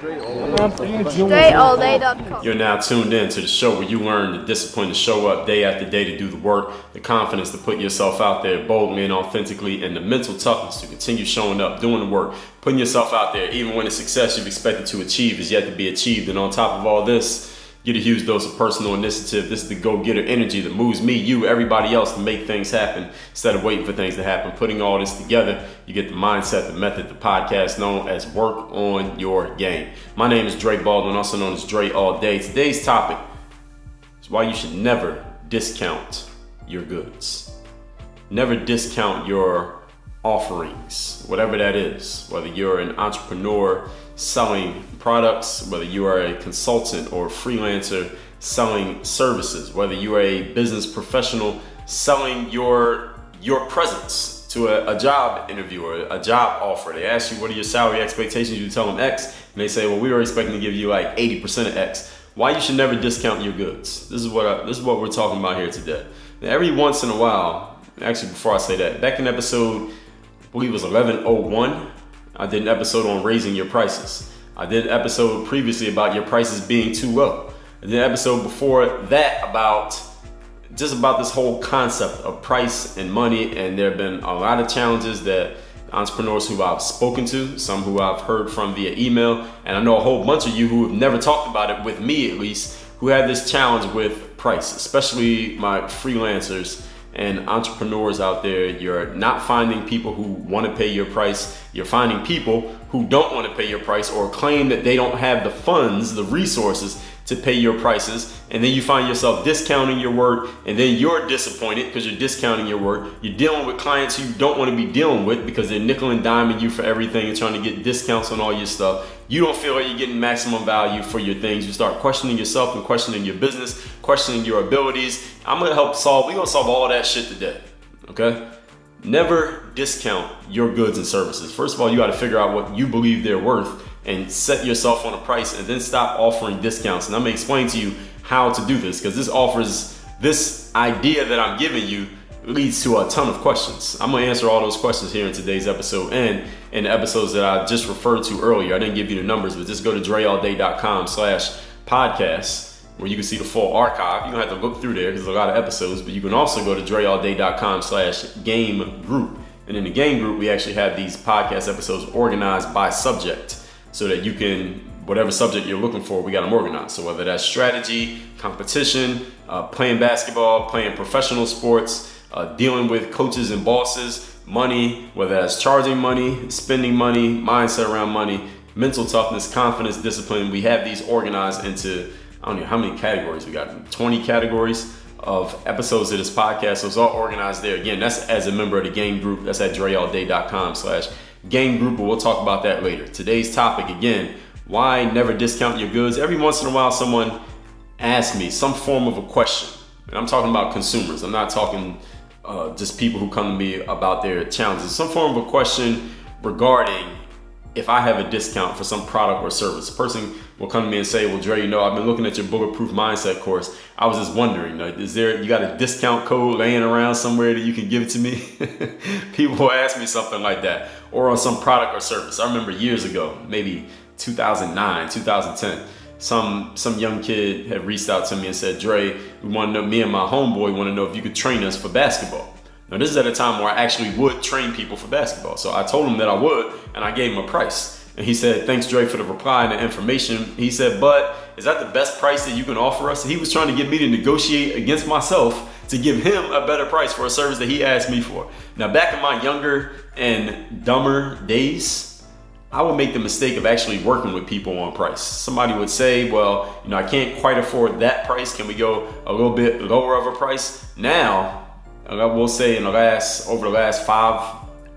DreAllDay.com. You're now tuned in to the show where you learn the discipline to show up day after day to do the work, the confidence to put yourself out there boldly and authentically, and the mental toughness to continue showing up, doing the work, putting yourself out there even when the success you've expected to achieve is yet to be achieved. And on top of all this, get a huge dose of personal initiative. This is the go-getter energy that moves me, you, everybody else to make things happen instead of waiting for things to happen. Putting all this together, you get the mindset, the method, the podcast known as Work on Your Game. My name is Dre Baldwin, also known as Dre All Day. Today's topic is why you should never discount your goods. Never discount your offerings, whatever that is, whether you're an entrepreneur selling products, whether you are a consultant or a freelancer selling services, whether you are a business professional selling your presence to a job interview or a job offer. They ask you, what are your salary expectations? You tell them X, and they say, well, we were expecting to give you like 80% of X. Why you should never discount your goods. This is what we're talking about here today. Now, every once in a while, actually before I say that, back in episode, I believe it was 1101, I did an episode on raising your prices. I did an episode previously about your prices being too low. I did an episode before that about this whole concept of price and money, and there have been a lot of challenges that entrepreneurs who I've spoken to, some who I've heard from via email, and I know a whole bunch of you who have never talked about it with me at least, who have this challenge with price, especially my freelancers and entrepreneurs out there. You're not finding people who want to pay your price. You're finding people who don't want to pay your price or claim that they don't have the funds, the resources to pay your prices. And then you find yourself discounting your work, and then you're disappointed because you're discounting your work. You're dealing with clients you don't want to be dealing with because they're nickel and diming you for everything and trying to get discounts on all your stuff. You don't feel like you're getting maximum value for your things. You start questioning yourself and questioning your business, questioning your abilities. we're gonna solve all that shit today, okay? Never discount your goods and services. First of all, you gotta figure out what you believe they're worth and set yourself on a price, and then stop offering discounts. And I'm gonna explain to you how to do this, because this idea that I'm giving you leads to a ton of questions. I'm gonna answer all those questions here in today's episode and in the episodes that I just referred to earlier. I didn't give you the numbers, but just go to DreAllDay.com/podcast where you can see the full archive. You don't have to look through there because there's a lot of episodes, but you can also go to DreAllDay.com/game group. And in the game group, we actually have these podcast episodes organized by subject so that you can, whatever subject you're looking for, we got them organized. So whether that's strategy, competition, playing basketball, playing professional sports, dealing with coaches and bosses, money, whether that's charging money, spending money, mindset around money, mental toughness, confidence, discipline, we have these organized into, I don't know how many categories we got, 20 categories of episodes of this podcast. So it's all organized there. Again, that's as a member of the game group. That's at DreAllDay.com/game group, but we'll talk about that later. Today's topic, again, why never discount your goods. Every once in a while, someone asks me some form of a question, and I'm talking about consumers. I'm not talking just people who come to me about their challenges. Some form of a question regarding if I have a discount for some product or service. A person will come to me and say, well, Dre, I've been looking at your Bulletproof Mindset course. I was just wondering, you got a discount code laying around somewhere that you can give to me? People will ask me something like that, or on some product or service. I remember years ago, maybe 2009, 2010, some young kid had reached out to me and said, Dre, me and my homeboy want to know if you could train us for basketball. Now, this is at a time where I actually would train people for basketball. So I told him that I would, and I gave him a price. And he said, thanks, Dre, for the reply and the information. He said, but is that the best price that you can offer us? He was trying to get me to negotiate against myself to give him a better price for a service that he asked me for. Now, back in my younger and dumber days, I would make the mistake of actually working with people on price. Somebody would say, well, I can't quite afford that price. Can we go a little bit lower of a price? Now, I will say over the last 5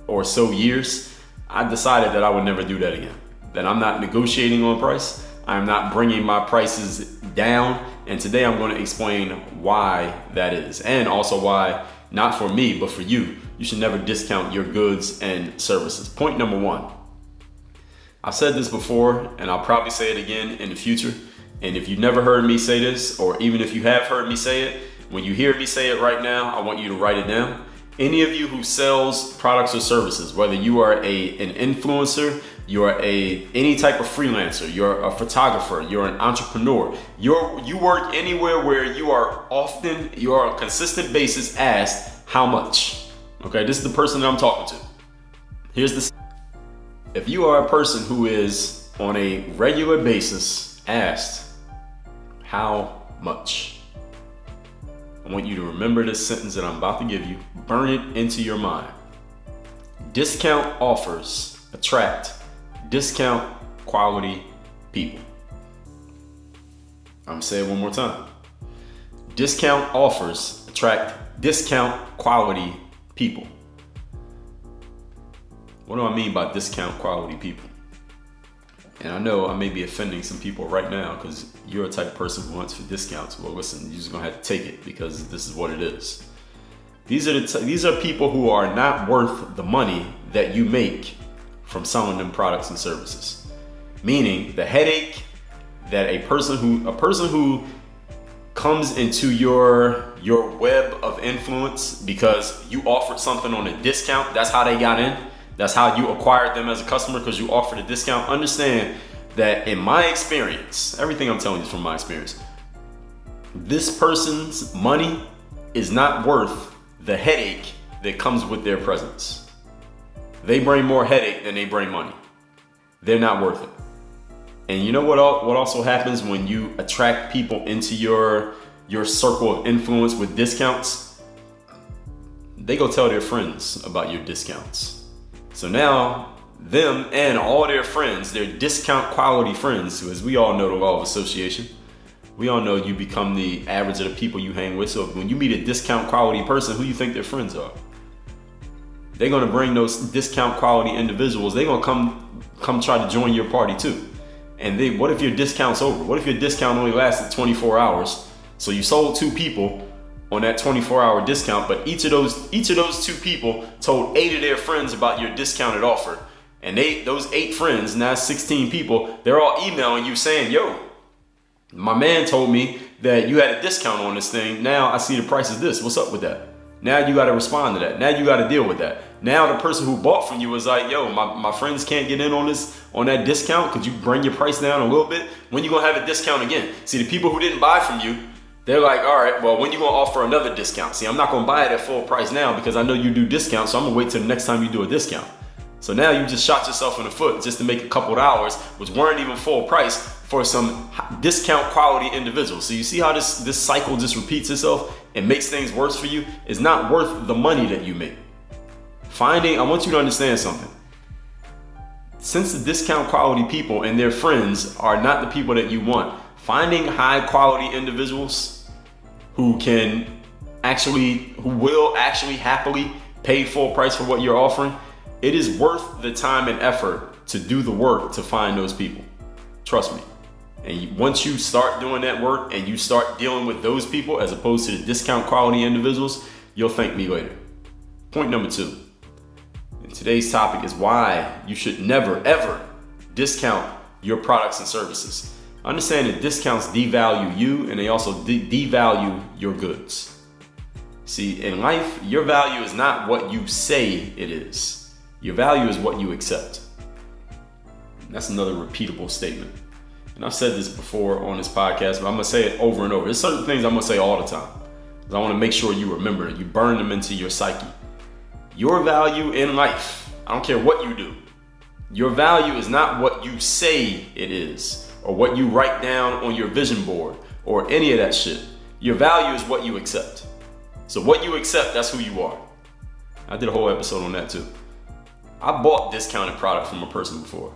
or so years, I decided that I would never do that again. That I'm not negotiating on price. I'm not bringing my prices down. And today I'm going to explain why that is. And also why, not for me, but for you, you should never discount your goods and services. Point number 1. I've said this before, and I'll probably say it again in the future. And if you've never heard me say this, or even if you have heard me say it, when you hear me say it right now, I want you to write it down. Any of you who sells products or services, whether you are an influencer, you're any type of freelancer, you're a photographer, you're an entrepreneur, you work anywhere where you are on a consistent basis asked how much. Okay, this is the person that I'm talking to. If you are a person who is on a regular basis asked how much, I want you to remember this sentence that I'm about to give you. Burn it into your mind. Discount offers attract discount quality people. I'm gonna say it one more time. Discount offers attract discount quality people. What do I mean by discount quality people? And I know I may be offending some people right now because you're a type of person who wants for discounts. Well, listen, you're just gonna have to take it because this is what it is. These are people who are not worth the money that you make from selling them products and services. Meaning the headache that a person who comes into your web of influence because you offered something on a discount, that's how they got in. That's how you acquired them as a customer, because you offered a discount. Understand that in my experience, everything I'm telling you is from my experience, this person's money is not worth the headache that comes with their presence. They bring more headache than they bring money. They're not worth it. And you know what also happens when you attract people into your circle of influence with discounts? They go tell their friends about your discounts. So now them and all their friends, their discount quality friends, who, as we all know, the law of association, we all know you become the average of the people you hang with. So when you meet a discount quality person, who you think their friends are? They're gonna bring those discount quality individuals. They're gonna come try to join your party too. And what if your discount's over? What if your discount only lasted 24 hours? So you sold 2 people on that 24-hour discount, but each of those 2 people told 8 of their friends about your discounted offer. And those 8 friends, now 16 people, they're all emailing you saying, yo, my man told me that you had a discount on this thing. Now I see the price is this. What's up with that? Now you got to respond to that. Now you got to deal with that. Now the person who bought from you was like, yo, my friends can't get in on that discount. Could you bring your price down a little bit? When you gonna have a discount again? See, the people who didn't buy from you, they're like, all right, well, when you gonna offer another discount? See, I'm not gonna buy it at full price now because I know you do discounts, so I'm gonna wait till the next time you do a discount. So now you just shot yourself in the foot just to make a couple of hours, which weren't even full price, for some discount quality individuals. So you see how this cycle just repeats itself and makes things worse for you? It's not worth the money that you make. I want you to understand something. Since the discount quality people and their friends are not the people that you want, finding high quality individuals who will actually happily pay full price for what you're offering, it is worth the time and effort to do the work to find those people. Trust me. And once you start doing that work and you start dealing with those people as opposed to the discount quality individuals, you'll thank me later. Point number 2. And today's topic is why you should never, ever discount your products and services. Understand that discounts devalue you, and they also devalue your goods. See, in life, your value is not what you say it is. Your value is what you accept. That's another repeatable statement. And I've said this before on this podcast, but I'm gonna say it over and over. There's certain things I'm gonna say all the time, because I wanna make sure you remember it. You burn them into your psyche. Your value in life, I don't care what you do, your value is not what you say it is, or what you write down on your vision board, or any of that shit. Your value is what you accept. So what you accept, that's who you are. I did a whole episode on that too. I bought discounted product from a person before.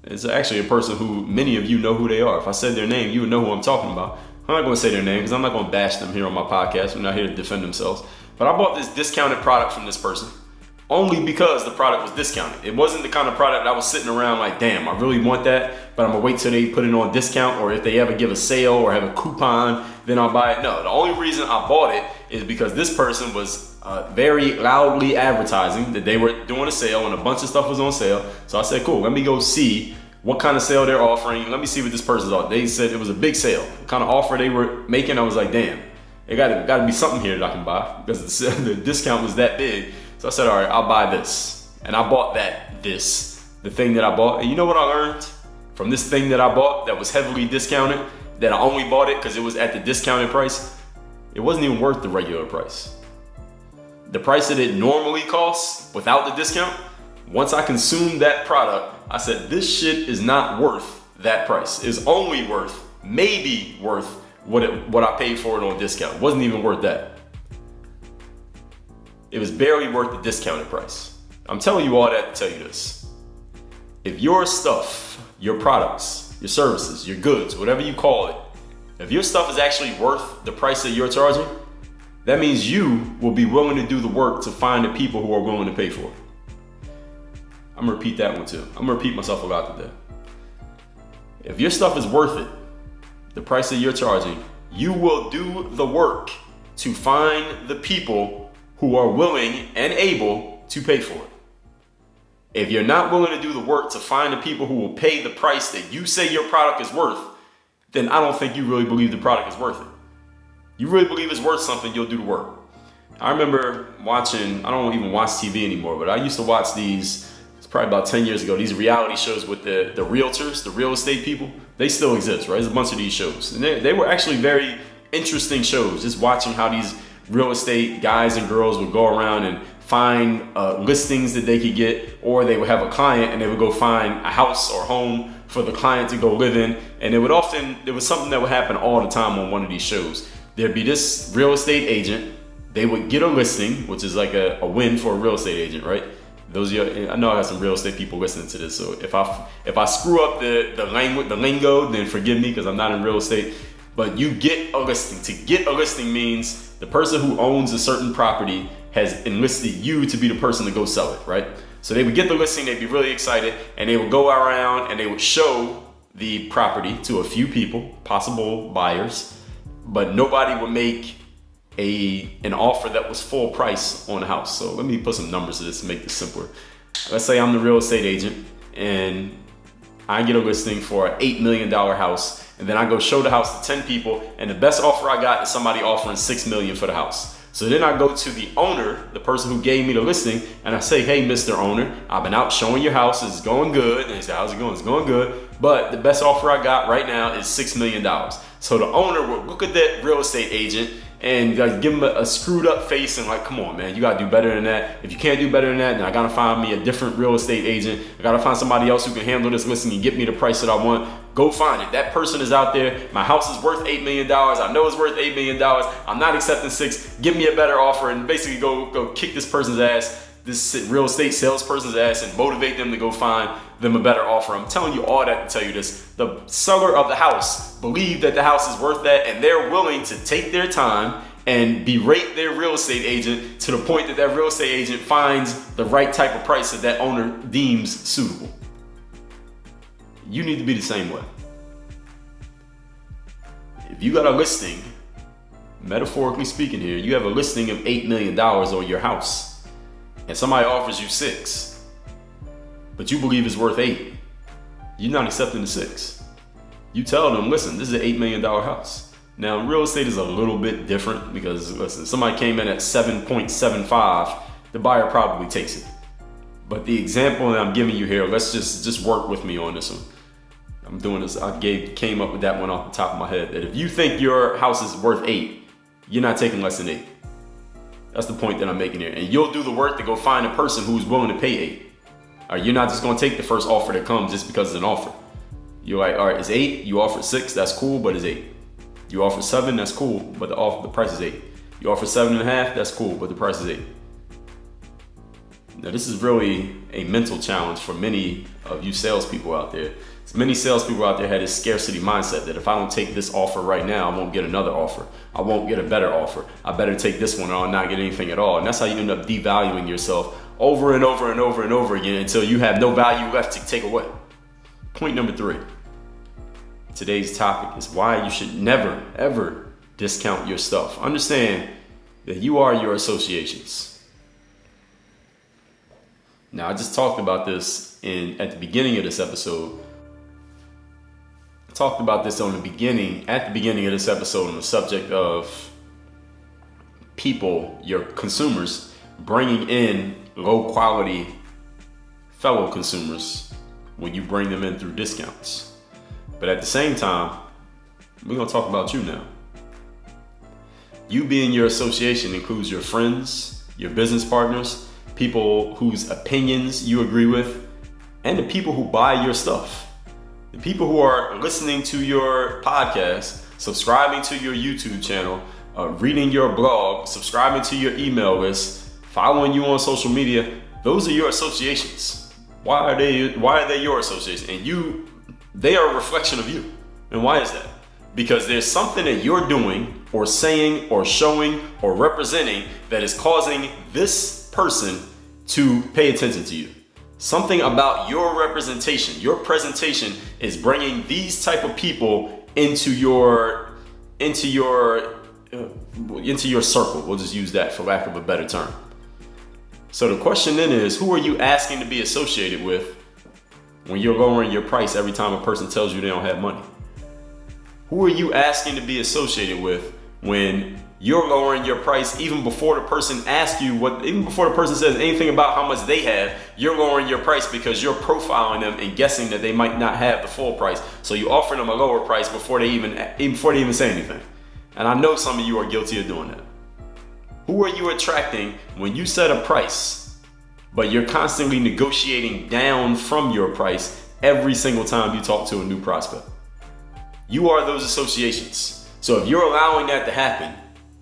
It's actually a person who many of you know who they are. If I said their name, you would know who I'm talking about. I'm not going to say their name because I'm not going to bash them here on my podcast. We're not here to defend themselves. But I bought this discounted product from this person only because the product was discounted. It wasn't the kind of product that I was sitting around like, damn, I really want that, but I'm going to wait till they put it on discount, or if they ever give a sale or have a coupon, then I'll buy it. No, the only reason I bought it is because this person was very loudly advertising that they were doing a sale and a bunch of stuff was on sale. So I said, cool, let me go see what kind of sale they're offering. Let me see what this person's offering. They said it was a big sale. The kind of offer they were making, I was like, damn, it got to be something here that I can buy because the discount was that big. So I said, all right, I'll buy this. And I bought this the thing that I bought. And you know what I learned from this thing that I bought that was heavily discounted, that I only bought it because it was at the discounted price? It wasn't even worth the regular price. The price that it normally costs without the discount, once I consumed that product, I said, this shit is not worth that price. It's only worth, maybe worth what I paid for it on discount. It wasn't even worth that. It was barely worth the discounted price. I'm telling you all that to tell you this. If your stuff, your products, your services, your goods, whatever you call it, if your stuff is actually worth the price that you're charging, that means you will be willing to do the work to find the people who are willing to pay for it. I'm gonna repeat that one too. I'm gonna repeat myself about today. If your stuff is worth it, the price that you're charging, you will do the work to find the people who are willing and able to pay for it. If you're not willing to do the work to find the people who will pay the price that you say your product is worth, then I don't think you really believe the product is worth it. You really believe it's worth something, you'll do the work. I remember watching, I don't even watch TV anymore, but I used to watch these, it's probably about 10 years ago, these reality shows with the realtors, the real estate people. They still exist, right? There's a bunch of these shows. And they were actually very interesting shows, just watching how these real estate guys and girls would go around and find listings that they could get, or they would have a client and they would go find a house or home for the client to go live in. And there was something that would happen all the time on one of these shows. There'd be this real estate agent, they would get a listing, which is like a win for a real estate agent, right? Those of you, I know I have some real estate people listening to this, so if I screw up the lingo, then forgive me because I'm not in real estate. But you get a listing. To get a listing means the person who owns a certain property has enlisted you to be the person to go sell it, right? So they would get the listing, they'd be really excited, and they would go around and they would show the property to a few people, possible buyers, but nobody would make an offer that was full price on the house. So let me put some numbers to this to make this simpler. Let's say I'm the real estate agent and I get a listing for an $8 million house, and then I go show the house to 10 people, and the best offer I got is somebody offering $6 million for the house. So then I go to the owner, the person who gave me the listing, and I say, hey, Mr. Owner, I've been out showing your house, it's going good. And he said, how's it going? It's going good. But the best offer I got right now is $6 million. So the owner would look at that real estate agent and give him a screwed up face and like, come on, man, you gotta do better than that. If you can't do better than that, then I gotta find me a different real estate agent. I gotta find somebody else who can handle this listing and get me the price that I want. Go find it. That person is out there. My house is worth $8 million. I know it's worth $8 million. I'm not accepting 6. Give me a better offer, and basically go kick this person's ass, this real estate salesperson's ass, and motivate them to go find them a better offer. I'm telling you all that to tell you this. The seller of the house believe that the house is worth that, and they're willing to take their time and berate their real estate agent to the point that that real estate agent finds the right type of price that that owner deems suitable. You need to be the same way. If you got a listing, metaphorically speaking here, you have a listing of $8 million on your house, and somebody offers you 6, but you believe it's worth 8, you're not accepting the 6. You tell them, listen, this is an $8 million house. Now, real estate is a little bit different because, listen, somebody came in at 7.75, the buyer probably takes it. But the example that I'm giving you here, let's just work with me on this one. I'm doing this, came up with that one off the top of my head, that if you think your house is worth 8, you're not taking less than 8. That's the point that I'm making here. And you'll do the work to go find a person who's willing to pay 8. All right, you're not just gonna take the first offer that comes just because it's an offer. You're like, all right, it's 8, you offer 6, that's cool, but it's 8. You offer 7, that's cool, but the price is 8. You offer 7.5, that's cool, but the price is 8. Now, this is really a mental challenge for many of you salespeople out there. Many salespeople out there had this scarcity mindset that if I don't take this offer right now, I won't get another offer. I won't get a better offer. I better take this one or I'll not get anything at all. And that's how you end up devaluing yourself over and over and over and over again until you have no value left to take away. Point number 3. Today's topic is why you should never, ever discount your stuff. Understand that you are your associations. Now, I just talked about this at the beginning of this episode. I talked about this at the beginning of this episode on the subject of people, your consumers, bringing in low quality fellow consumers when you bring them in through discounts. But at the same time, we're gonna talk about you now. You being your association includes your friends, your business partners, people whose opinions you agree with, and the people who buy your stuff. The people who are listening to your podcast, subscribing to your YouTube channel, reading your blog, subscribing to your email list, following you on social media, those are your associations. Why are they your association? And they are a reflection of you. And why is that? Because there's something that you're doing or saying or showing or representing that is causing this person to pay attention to you. Something about your representation, your presentation is bringing these type of people into your circle. We'll just use that for lack of a better term. So the question then is, who are you asking to be associated with when you're lowering your price every time a person tells you they don't have money? Who are you asking to be associated with when you're lowering your price even before the person asks you even before the person says anything about how much they have, you're lowering your price because you're profiling them and guessing that they might not have the full price. So you offer them a lower price before they even say anything. And I know some of you are guilty of doing that. Who are you attracting when you set a price, but you're constantly negotiating down from your price every single time you talk to a new prospect? You are those associations. So if you're allowing that to happen,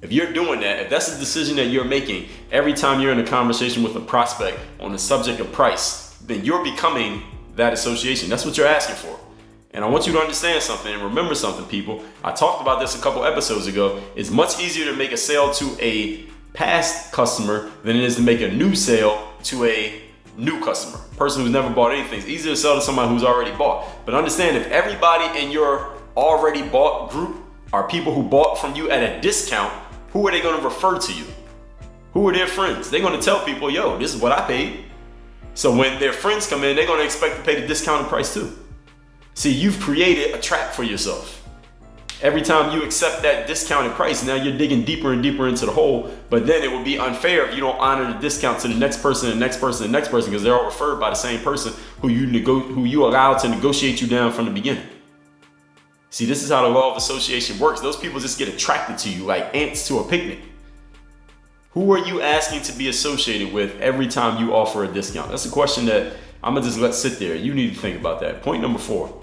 if you're doing that, if that's a decision that you're making every time you're in a conversation with a prospect on the subject of price, then you're becoming that association. That's what you're asking for. And I want you to understand something and remember something, people. I talked about this a couple episodes ago. It's much easier to make a sale to a past customer than it is to make a new sale to a new customer, person who's never bought anything. It's easier to sell to somebody who's already bought. But understand, if everybody in your already bought group are people who bought from you at a discount, who are they going to refer to you? Who are their friends? They're going to tell people, yo, this is what I paid. So when their friends come in, they're going to expect to pay the discounted price too. See, you've created a trap for yourself. Every time you accept that discounted price, now you're digging deeper and deeper into the hole. But then it would be unfair if you don't honor the discount to the next person, the next person, the next person, because they're all referred by the same person who you allowed to negotiate you down from the beginning. See, this is how the law of association works. Those people just get attracted to you like ants to a picnic. Who are you asking to be associated with every time you offer a discount? That's a question that I'm gonna just let sit there. You need to think about that. Point number 4.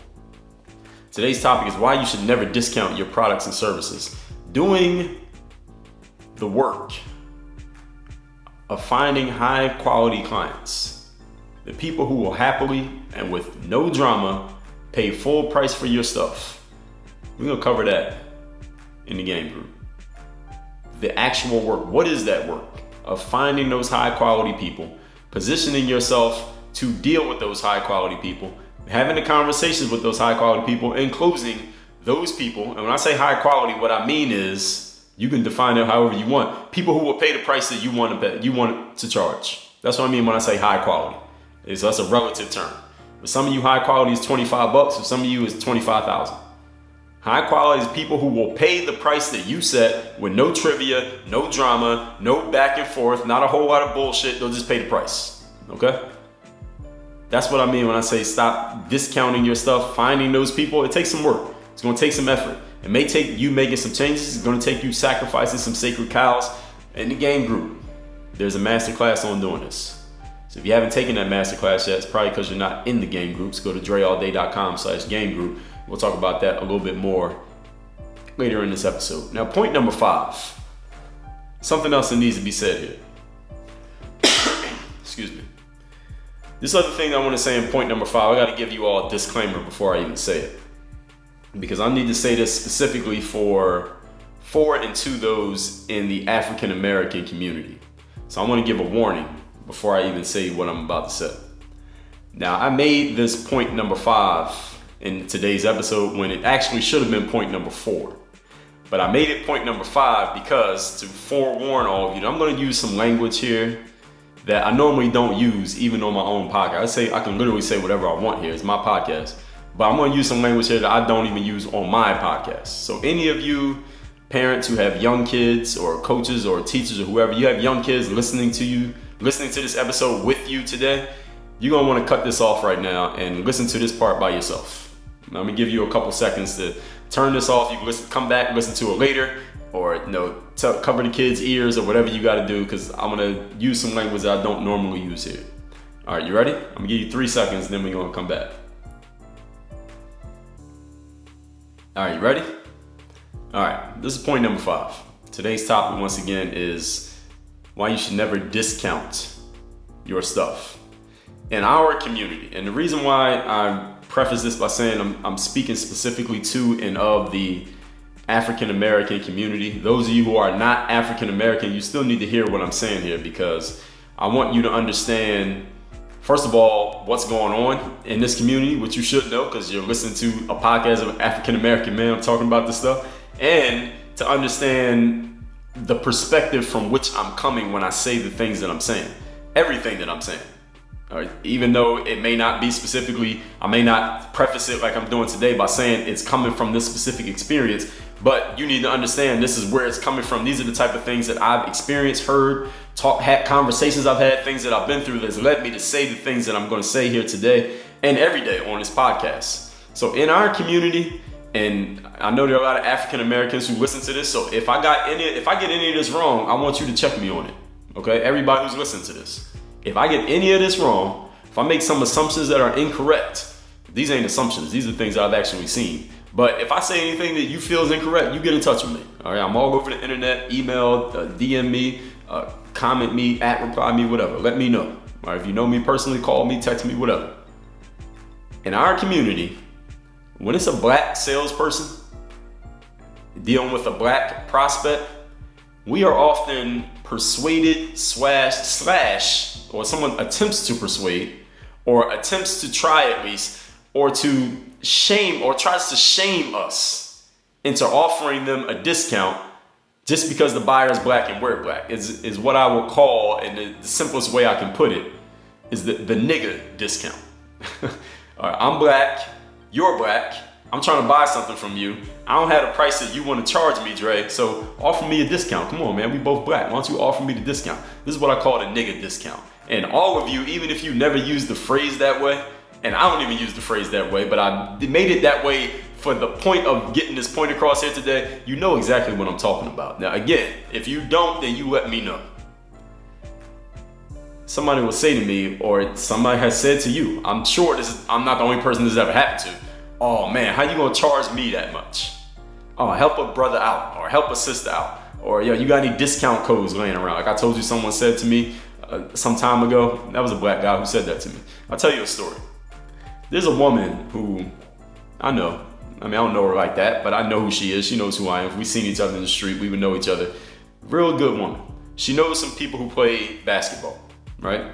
Today's topic is why you should never discount your products and services. Doing the work of finding high quality clients, the people who will happily and with no drama pay full price for your stuff. We're gonna cover that in the game group. The actual work. What is that work of finding those high quality people, positioning yourself to deal with those high quality people, having the conversations with those high quality people, and closing those people. And when I say high quality, what I mean is you can define it however you want. People who will pay the price that you want to charge. That's what I mean when I say high quality. So that's a relative term. For some of you, high quality is $25. For some of you, it's $25,000. High quality is people who will pay the price that you set with no trivia, no drama, no back and forth, not a whole lot of bullshit. They'll just pay the price. Okay? That's what I mean when I say stop discounting your stuff, finding those people. It takes some work. It's going to take some effort. It may take you making some changes. It's going to take you sacrificing some sacred cows. In the game group, there's a masterclass on doing this. So if you haven't taken that masterclass yet, it's probably because you're not in the game groups. Go to dreallday.com/game group. We'll talk about that a little bit more later in this episode. Now, point number 5. Something else that needs to be said here. Excuse me. This other thing I want to say in point number 5, I got to give you all a disclaimer before I even say it. Because I need to say this specifically for and to those in the African American community. So I want to give a warning before I even say what I'm about to say. Now, I made this point number 5 in today's episode when it actually should have been point number 4. But I made it point number 5 because to forewarn all of you, I'm going to use some language here that I normally don't use even on my own podcast. I can literally say whatever I want here. It's my podcast. But I'm going to use some language here that I don't even use on my podcast. So any of you parents who have young kids or coaches or teachers or whoever, you have young kids listening to this episode with you today, you're gonna want to cut this off right now and listen to this part by yourself. Now, I'm gonna give you a couple seconds to turn this off. You can come back, listen to it later, or cover the kids' ears or whatever you got to do, because I'm gonna use some language that I don't normally use here. All right, you ready? I'm gonna give you 3 seconds, then we're gonna come back. All right, you ready? All right, this is point number 5. Today's topic, once again, is why you should never discount your stuff in our community. And the reason why I preface this by saying I'm speaking specifically to and of the African American community. Those of you who are not African American, you still need to hear what I'm saying here, because I want you to understand, first of all, what's going on in this community, which you should know because you're listening to a podcast of an African American man talking about this stuff, and to understand the perspective from which I'm coming when I say the things that I'm saying, everything that I'm saying. All right? Even though it may not be specifically, I may not preface it like I'm doing today by saying it's coming from this specific experience, but you need to understand this is where it's coming from. These are the type of things that I've experienced, heard, had conversations I've had, things that I've been through that's led me to say the things that I'm going to say here today and every day on this podcast. So in our community, and I know there are a lot of African Americans who listen to this, so if I get any of this wrong, I want you to check me on it. Okay, everybody who's listening to this. If I get any of this wrong, if I make some assumptions that are incorrect, these ain't assumptions, these are things I've actually seen. But if I say anything that you feel is incorrect, you get in touch with me. All right, I'm all over the internet, email, DM me, comment me, reply me, whatever. Let me know. All right, if you know me personally, call me, text me, whatever. In our community, when it's a black salesperson dealing with a black prospect, we are often persuaded slash, or someone attempts to persuade, or attempts to try at least, or to shame, or tries to shame us into offering them a discount just because the buyer is black and we're black, is what I will call, and the simplest way I can put it, is the nigga discount. All right, I'm black, you're black, I'm trying to buy something from you. I don't have the price that you want to charge me, Dre, so offer me a discount. Come on, man, we both black. Why don't you offer me the discount? This is what I call the nigga discount. And all of you, even if you never used the phrase that way, and I don't even use the phrase that way, but I made it that way for the point of getting this point across here today, you know exactly what I'm talking about. Now, again, if you don't, then you let me know. Somebody will say to me, or somebody has said to you, I'm sure I'm not the only person this has ever happened to. Oh man, how you gonna charge me that much? Oh, help a brother out, or help a sister out, or yo, you got any discount codes laying around? Like I told you, someone said to me some time ago. That was a black guy who said that to me. I'll tell you a story. There's a woman who I know. I mean, I don't know her like that, but I know who she is. She knows who I am. If we seen each other in the street, we would know each other. Real good woman. She knows some people who play basketball, right?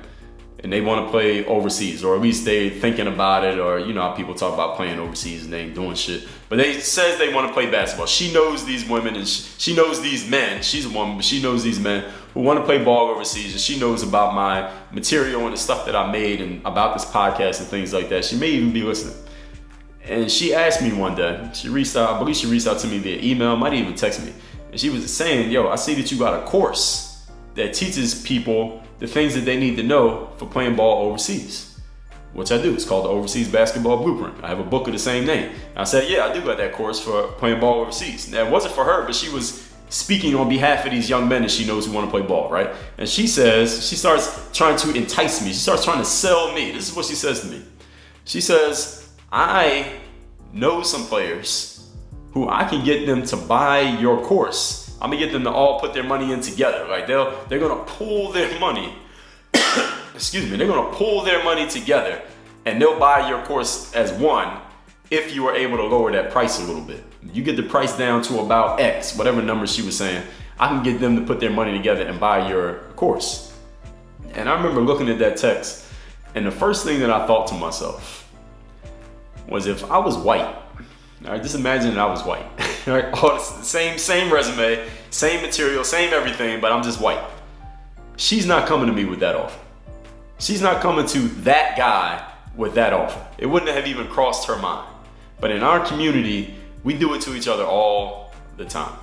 And they want to play overseas, or at least they're thinking about it, or you know how people talk about playing overseas and they ain't doing shit. But they says they want to play basketball. She knows these women and she knows these men. She's a woman, but she knows these men who want to play ball overseas, and she knows about my material and the stuff that I made and about this podcast and things like that. She may even be listening. And she asked me one day, she reached out, I believe she reached out to me via email, might even text me. And she was saying, yo, I see that you got a course that teaches people the things that they need to know for playing ball overseas, which I do. It's called the Overseas Basketball Blueprint. I have a book of the same name. I said, yeah, I do got that course for playing ball overseas. Now, it wasn't for her, but she was speaking on behalf of these young men that she knows who want to play ball, right? And she says, she starts trying to entice me. She starts trying to sell me. This is what she says to me. She says, I know some players who I can get them to buy your course. I'm gonna get them to all put their money in together. Like they're gonna pool their money. Excuse me. They're gonna pool their money together, and they'll buy your course as one if you are able to lower that price a little bit. You get the price down to about X, whatever number she was saying. I can get them to put their money together and buy your course. And I remember looking at that text, and the first thing that I thought to myself was, if I was white. All right, just imagine that I was white. All right, all the same resume, same material, same everything, but I'm just white. She's not coming to me with that offer. She's not coming to that guy with that offer. It wouldn't have even crossed her mind. But in our community, we do it to each other all the time.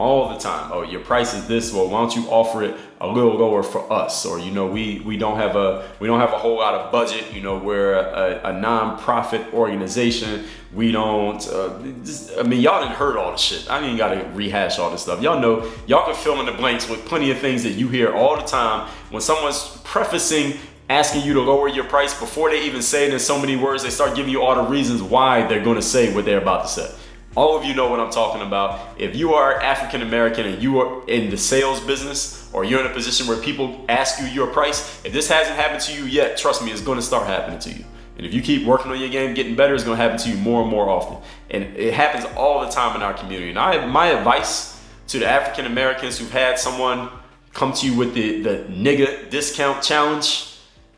all the time. Oh, your price is this. Well, why don't you offer it a little lower for us? Or, you know, we don't have a whole lot of budget. You know, we're a non-profit organization. We don't, I mean, y'all done heard all the shit. I ain't got to rehash all this stuff. Y'all know, y'all can fill in the blanks with plenty of things that you hear all the time when someone's prefacing asking you to lower your price. Before they even say it in so many words, they start giving you all the reasons why they're going to say what they're about to say. All of you know what I'm talking about. If you are African American and you are in the sales business, or you're in a position where people ask you your price, if this hasn't happened to you yet, trust me, it's going to start happening to you. And if you keep working on your game, getting better, it's going to happen to you more and more often. And it happens all the time in our community. And my advice to the African Americans who've had someone come to you with the nigga discount challenge,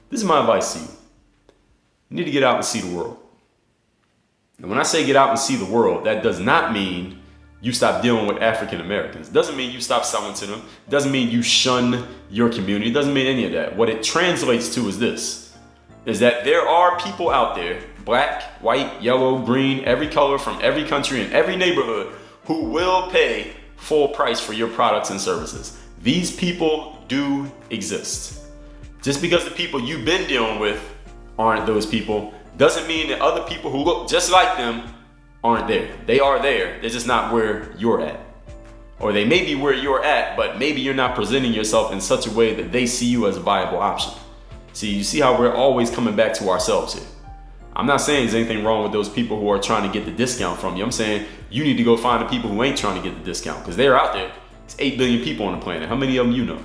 this is my advice to you. You need to get out and see the world. And when I say get out and see the world, that does not mean you stop dealing with African Americans. It doesn't mean you stop selling to them. It doesn't mean you shun your community. It doesn't mean any of that. What it translates to is this, is that there are people out there, black, white, yellow, green, every color from every country and every neighborhood, who will pay full price for your products and services. These people do exist. Just because the people you've been dealing with aren't those people doesn't mean that other people who look just like them aren't there. They are there. They're just not where you're at. Or they may be where you're at, but maybe you're not presenting yourself in such a way that they see you as a viable option. See, you see how we're always coming back to ourselves here. I'm not saying there's anything wrong with those people who are trying to get the discount from you. I'm saying you need to go find the people who ain't trying to get the discount, because they're out there. It's 8 billion people on the planet. How many of them you know?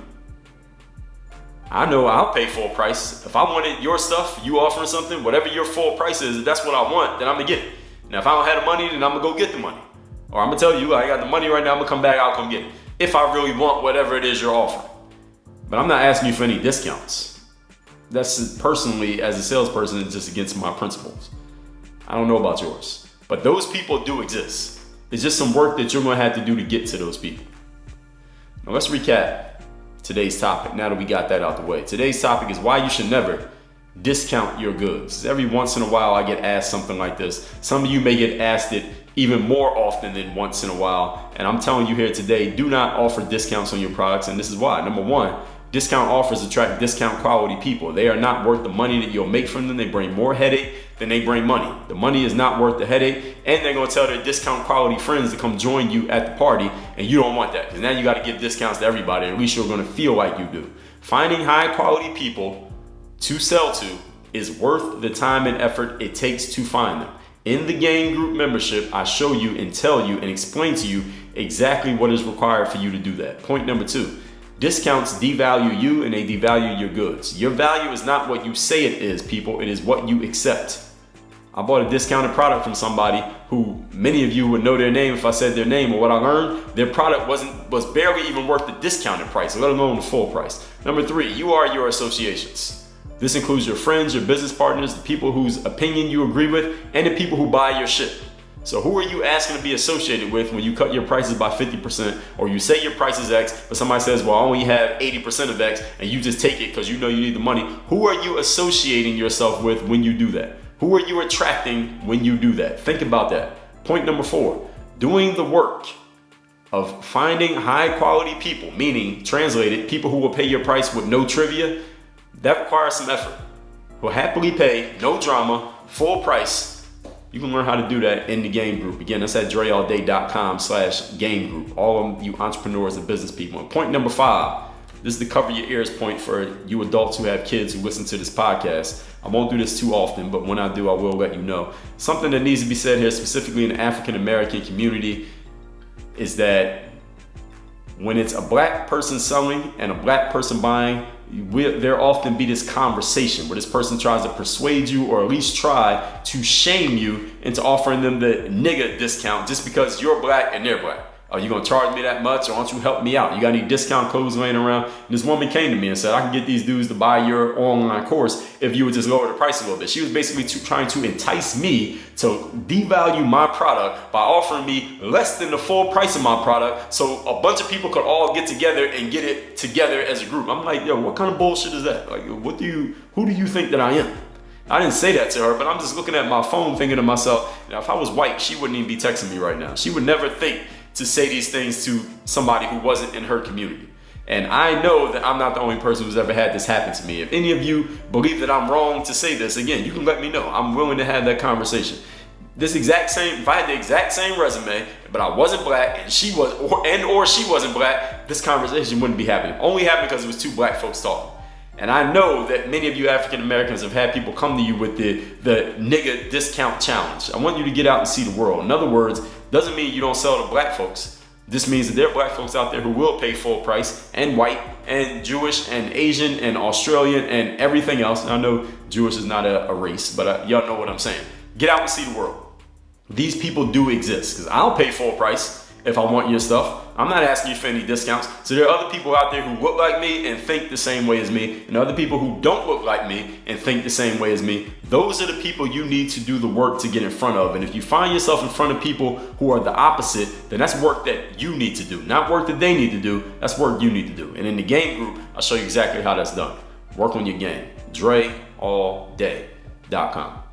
I know I'll pay full price. If I wanted your stuff, you offering something, whatever your full price is, if that's what I want, then I'm gonna get it. Now, if I don't have the money, then I'm gonna go get the money. Or I'm gonna tell you, I got the money right now, I'm gonna come back, I'll come get it. If I really want whatever it is you're offering. But I'm not asking you for any discounts. That's personally, as a salesperson, it's just against my principles. I don't know about yours. But those people do exist. It's just some work that you're gonna have to do to get to those people. Now let's recap today's topic, now that we got that out the way. Today's topic is why you should never discount your goods. Every once in a while I get asked something like this. Some of you may get asked it even more often than once in a while. And I'm telling you here today, do not offer discounts on your products. And this is why. Number one, discount offers attract discount quality people. They are not worth the money that you'll make from them. They bring more headache than they bring money. The money is not worth the headache, and they're gonna tell their discount quality friends to come join you at the party, and you don't want that, because now you gotta give discounts to everybody, at least you're gonna feel like you do. Finding high quality people to sell to is worth the time and effort it takes to find them. In the game group membership, I show you and tell you and explain to you exactly what is required for you to do that. Point number two. Discounts devalue you and they devalue your goods. Your value is not what you say it is, people. It is what you accept. I bought a discounted product from somebody who many of you would know their name if I said their name, or what I learned, their product was barely even worth the discounted price, let alone the full price. Number three, you are your associations. This includes your friends, your business partners, the people whose opinion you agree with, and the people who buy your shit. So who are you asking to be associated with when you cut your prices by 50%, or you say your price is X, but somebody says, well, I only have 80% of X, and you just take it because you know you need the money? Who are you associating yourself with when you do that? Who are you attracting when you do that? Think about that. Point number four, doing the work of finding high quality people, meaning translated, people who will pay your price with no trivia, that requires some effort. Will happily pay, no drama, full price. You can learn how to do that in the game group. Again, that's at dreallday.com/game group. All of you entrepreneurs and business people. And point number five, this is the cover your ears point for you adults who have kids who listen to this podcast. I won't do this too often, but when I do, I will let you know. Something that needs to be said here, specifically in the African American community, is that when it's a black person selling and a black person buying, there often be this conversation where this person tries to persuade you, or at least try to shame you into offering them the nigga discount just because you're black and they're black. Are you gonna charge me that much, or why don't you help me out? You got any discount codes laying around? And this woman came to me and said, I can get these dudes to buy your online course if you would just lower the price a little bit. She was basically trying to entice me to devalue my product by offering me less than the full price of my product, so a bunch of people could all get together and get it together as a group. I'm like, yo, what kind of bullshit is that? Like, who do you think that I am? I didn't say that to her, but I'm just looking at my phone thinking to myself, if I was white, she wouldn't even be texting me right now. She would never think to say these things to somebody who wasn't in her community. And I know that I'm not the only person who's ever had this happen to me. If any of you believe that I'm wrong to say this, again, you can let me know. I'm willing to have that conversation. If I had the exact same resume, but I wasn't black and she was, or she wasn't black, this conversation wouldn't be happening. Only happened because it was two black folks talking. And I know that many of you African Americans have had people come to you with the nigga discount challenge. I want you to get out and see the world. In other words, doesn't mean you don't sell to black folks. This means that there are black folks out there who will pay full price, and white, and Jewish, and Asian, and Australian, and everything else. And I know Jewish is not a race, but y'all know what I'm saying. Get out and see the world. These people do exist, because I'll pay full price if I want your stuff. I'm not asking you for any discounts. So there are other people out there who look like me and think the same way as me, and other people who don't look like me and think the same way as me. Those are the people you need to do the work to get in front of. And if you find yourself in front of people who are the opposite, then that's work that you need to do, not work that they need to do. That's work you need to do. And in the game group, I'll show you exactly how that's done. Work on your game. DreAllDay.com.